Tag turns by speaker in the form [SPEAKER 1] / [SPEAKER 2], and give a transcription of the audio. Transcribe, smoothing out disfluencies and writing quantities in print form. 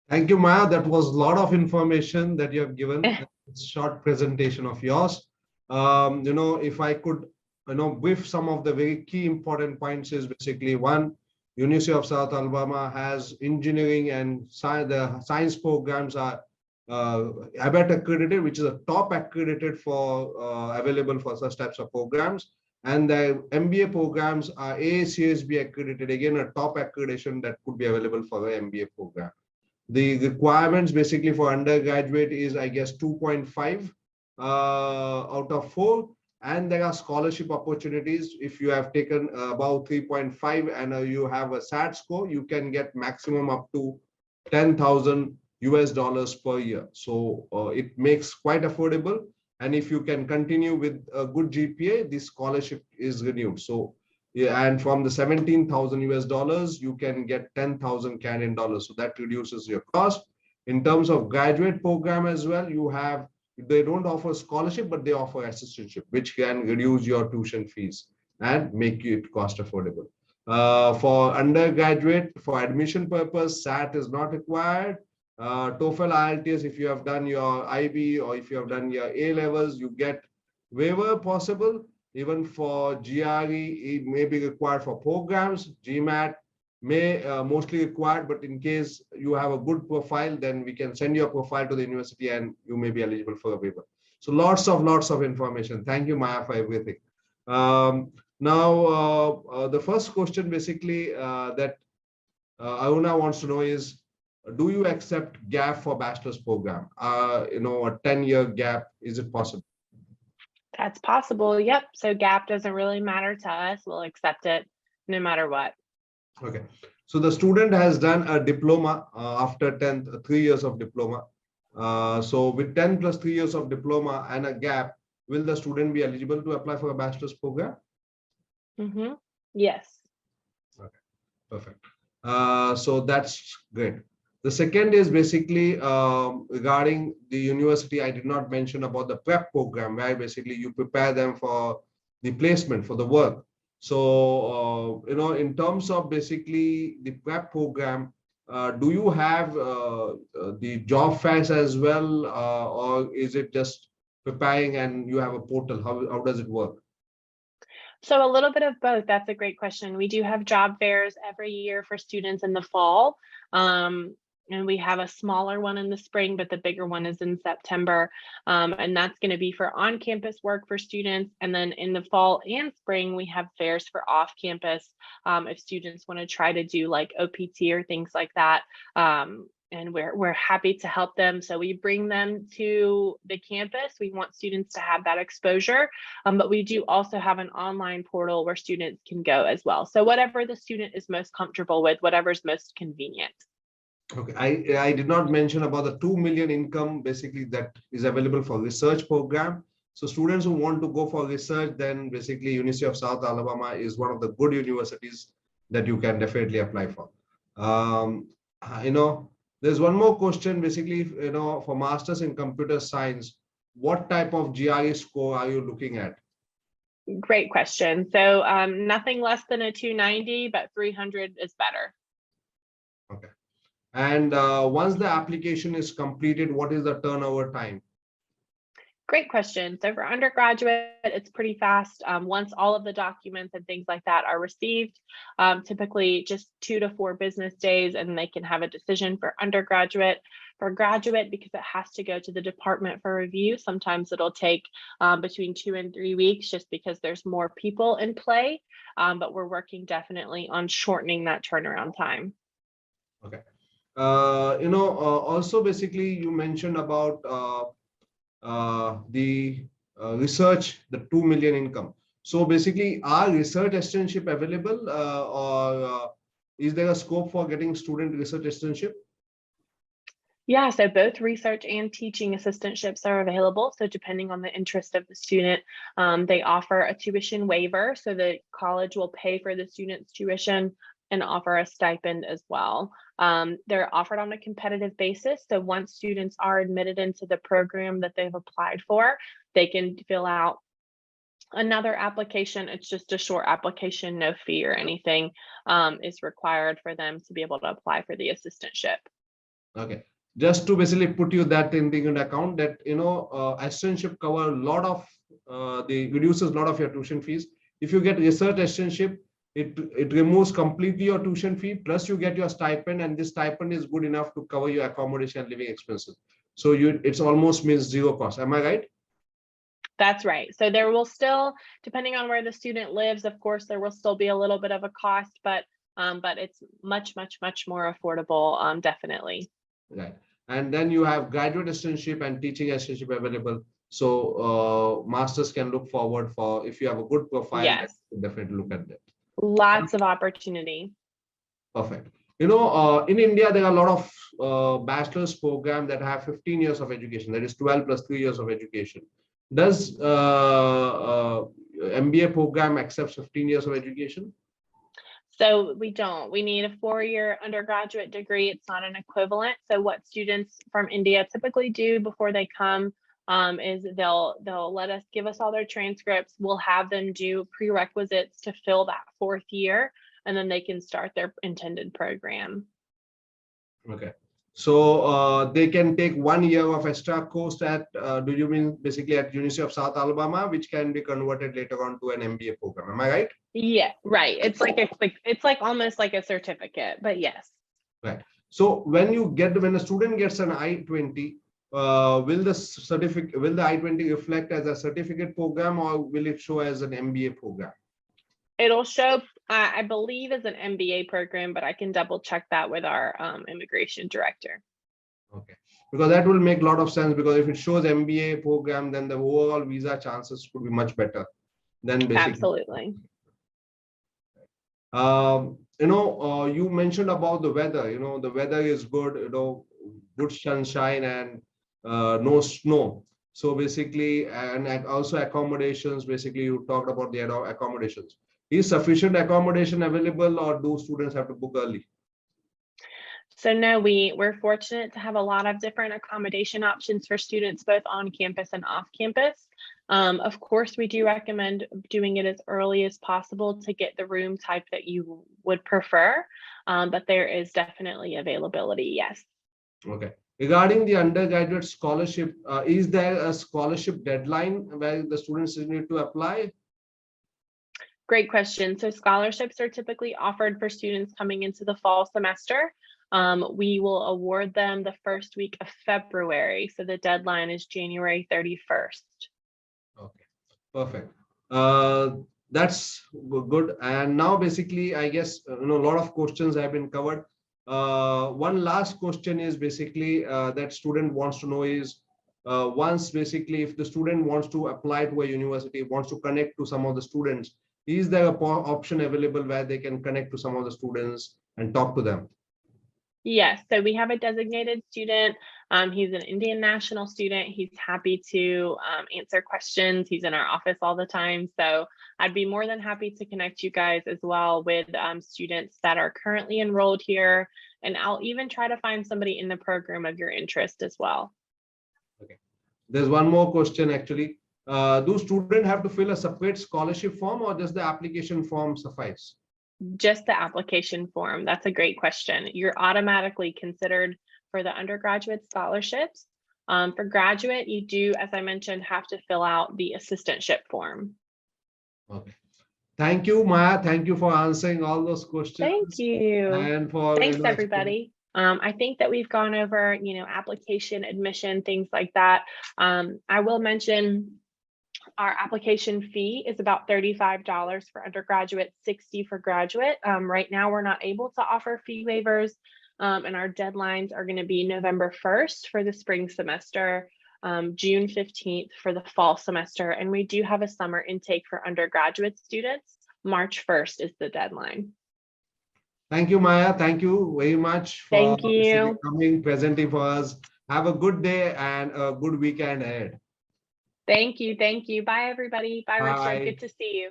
[SPEAKER 1] Thank you, Maya. That was a lot of information that you have given. It's a short presentation of yours. If I could, brief some of the very key important points is basically one, University of South Alabama has engineering and science, the science programs are ABET accredited, which is a top accredited for available for such types of programs. And the MBA programs are AACSB accredited, again, a top accreditation that could be available for the MBA program. The requirements basically for undergraduate is, I guess, 2.5 out of 4. And there are scholarship opportunities. If you have taken about 3.5 and you have a SAT score, you can get maximum up to 10,000 US dollars per year. So it makes quite affordable. And if you can continue with a good GPA, this scholarship is renewed. So yeah, and from the 17,000 US dollars, you can get 10,000 Canadian dollars. So that reduces your cost. In terms of graduate program as well, they don't offer scholarship, but they offer assistantship, which can reduce your tuition fees and make it cost affordable. For undergraduate, for admission purpose, SAT is not required. TOEFL, IELTS, if you have done your IB or if you have done your A levels, you get waiver possible. Even for GRE, it may be required for programs. GMAT may mostly required, but in case you have a good profile, then we can send your profile to the university and you may be eligible for a waiver. So lots of information. Thank you, Maya, for everything. Now, the first question basically that Aruna wants to know is, do you accept gap for bachelor's program? A 10-year gap, is it possible?
[SPEAKER 2] That's possible. Yep. So gap doesn't really matter to us. We'll accept it no matter what.
[SPEAKER 1] Okay. So the student has done a diploma after 10th, 3 years of diploma. So with 10 plus 3 years of diploma and a gap, will the student be eligible to apply for a bachelor's program?
[SPEAKER 2] Mm-hmm. Yes.
[SPEAKER 1] Okay. Perfect. So that's great. The second is basically regarding the university. I did not mention about the prep program, where basically you prepare them for the placement, for the work. So, in terms of basically the prep program, do you have the job fairs as well, or is it just preparing and you have a portal? How does it work?
[SPEAKER 2] So a little bit of both. That's a great question. We do have job fairs every year for students in the fall. And we have a smaller one in the spring, but the bigger one is in September. And that's going to be for on-campus work for students. And then in the fall and spring, we have fairs for off-campus if students want to try to do like OPT or things like that. And we're happy to help them. So we bring them to the campus. We want students to have that exposure, but we do also have an online portal where students can go as well. So whatever the student is most comfortable with, whatever's most convenient.
[SPEAKER 1] Okay, I did not mention about the 2 million income basically that is available for research program. So students who want to go for research, then basically University of South Alabama is one of the good universities that you can definitely apply for. There's one more question basically, for masters in computer science, what type of GRE score are you looking at?
[SPEAKER 2] Great question. So nothing less than a 290, but 300 is better.
[SPEAKER 1] Okay. And once the application is completed, what is the turnover time?
[SPEAKER 2] Great question. So for undergraduate, it's pretty fast. Once all of the documents and things like that are received, typically just 2 to 4 business days, and they can have a decision for undergraduate. For graduate, because it has to go to the department for review, sometimes it'll take between 2 and 3 weeks just because there's more people in play. But we're working definitely on shortening that turnaround time.
[SPEAKER 1] Okay. Also basically you mentioned about the research, the 2 million income. So basically, are research assistantship available, or is there a scope for getting student research assistantship?
[SPEAKER 2] Yeah, so both research and teaching assistantships are available. So depending on the interest of the student, they offer a tuition waiver. So the college will pay for the student's tuition and offer a stipend as well. They're offered on a competitive basis. So once students are admitted into the program that they've applied for, they can fill out another application. It's just a short application, no fee or anything is required for them to be able to apply for the assistantship.
[SPEAKER 1] Okay. Just to basically put you that in the account that, assistantship cover a lot of, reduces a lot of your tuition fees. If you get research assistantship, it removes completely your tuition fee, plus you get your stipend, and this stipend is good enough to cover your accommodation and living expenses. So it's almost means zero cost. Am I right?
[SPEAKER 2] That's right. So there will still, depending on where the student lives, of course, there will still be a little bit of a cost, but it's much, much, much more affordable, definitely.
[SPEAKER 1] Right. And then you have graduate assistantship and teaching assistantship available. So masters can look forward for, if you have a good profile,
[SPEAKER 2] Yes.
[SPEAKER 1] definitely look at that.
[SPEAKER 2] Lots of opportunity.
[SPEAKER 1] Perfect. In India, there are a lot of bachelor's program that have 15 years of education. That is 12 plus 3 years of education. Does MBA program accept 15 years of education?
[SPEAKER 2] So we don't. We need a 4-year undergraduate degree. It's not an equivalent. So what students from India typically do before they come is they'll give us all their transcripts. We'll have them do prerequisites to fill that 4th year, and then they can start their intended program.
[SPEAKER 1] Okay. So they can take 1 year of extra course at, do you mean basically at University of South Alabama, which can be converted later on to an MBA program? Am I right?
[SPEAKER 2] Yeah, right. It's like almost like a certificate, but yes.
[SPEAKER 1] Right. So when a student gets an I-20, will the I-20 reflect as a certificate program, or will it show as an MBA program?
[SPEAKER 2] It'll show, I believe, as an MBA program, but I can double check that with our immigration director.
[SPEAKER 1] Okay, because that will make a lot of sense, because if it shows MBA program, then the overall visa chances could be much better than basically.
[SPEAKER 2] Absolutely.
[SPEAKER 1] You mentioned about the weather. The weather is good. Good sunshine and no snow. So basically, and also accommodations. Basically, you talked about the accommodations. Is sufficient accommodation available, or do students have to book early?
[SPEAKER 2] So no, we're fortunate to have a lot of different accommodation options for students, both on campus and off campus. Of course, we do recommend doing it as early as possible to get the room type that you would prefer, but there is definitely availability, yes.
[SPEAKER 1] Okay. Regarding the undergraduate scholarship, is there a scholarship deadline where the students need to apply?
[SPEAKER 2] Great question. So scholarships are typically offered for students coming into the fall semester. We will award them the first week of February. So the deadline is January 31st.
[SPEAKER 1] Okay, perfect. That's good. And now basically, I guess, a lot of questions have been covered. One last question is basically that student wants to know is, once basically if the student wants to apply to a university, wants to connect to some of the students, is there a option available where they can connect to some of the students and talk to them?
[SPEAKER 2] Yes, so we have a designated student. He's an Indian national student. He's happy to answer questions. He's in our office all the time. So I'd be more than happy to connect you guys as well with students that are currently enrolled here. And I'll even try to find somebody in the program of your interest as well.
[SPEAKER 1] Okay. There's one more question actually. Do students have to fill a separate scholarship form, or does the application form suffice?
[SPEAKER 2] Just the application form. That's a great question. You're automatically considered for the undergraduate scholarships. For graduate, you do, as I mentioned, have to fill out the assistantship form.
[SPEAKER 1] Okay. Thank you, Maya. Thank you for answering all those questions.
[SPEAKER 2] Thank you.
[SPEAKER 1] And for
[SPEAKER 2] thanks, everybody. I think that we've gone over, application, admission, things like that. I will mention our application fee is about $35 for undergraduate, $60 for graduate. Right now, we're not able to offer fee waivers, and our deadlines are going to be November 1st for the spring semester, June 15th for the fall semester, and we do have a summer intake for undergraduate students. March 1st is the deadline.
[SPEAKER 1] Thank you, Maya. Thank you very much for coming, presenting for us. Have a good day and a good weekend ahead.
[SPEAKER 2] Thank you. Thank you. Bye, everybody. Bye, Richard. Good to see you.